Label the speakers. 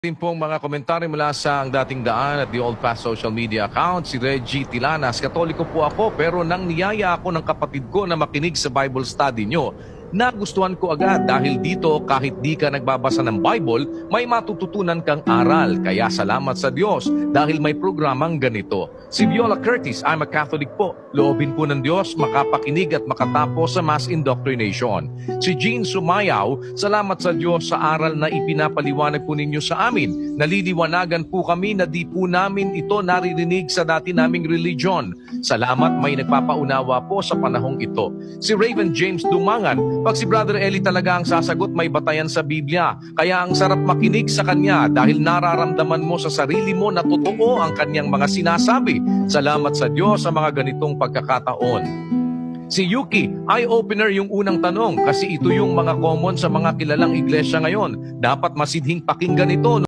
Speaker 1: Din pong mga komentaryo mula sa ang dating daan at the Old Past social media account, si Reggie Tilanas. Katoliko po ako pero nang niyaya ako ng kapatid ko na makinig sa Bible study nyo, nagustuhan ko agad dahil dito kahit di ka nagbabasa ng Bible, may matututunan kang aral. Kaya salamat sa Diyos dahil may programang ganito. Si Viola Curtis, I'm a Catholic po. Loobin po ng Diyos makapakinig at makatapos sa mass indoctrination. Si Jean Sumayaw, salamat sa Diyos sa aral na ipinapaliwanag po ninyo sa amin. Naliliwanagan po kami na di po namin ito naririnig sa dati naming religion. Salamat may nagpapaunawa po sa panahong ito. Si Raven James Dumangan, pag si Brother Eli talaga ang sasagot, may batayan sa Biblia. Kaya ang sarap makinig sa kanya dahil nararamdaman mo sa sarili mo na totoo ang kanyang mga sinasabi. Salamat sa Diyos sa mga ganitong pagkakataon. Si Yuki, eye-opener yung unang tanong kasi ito yung mga common sa mga kilalang iglesia ngayon. Dapat masidhing pakinggan ito.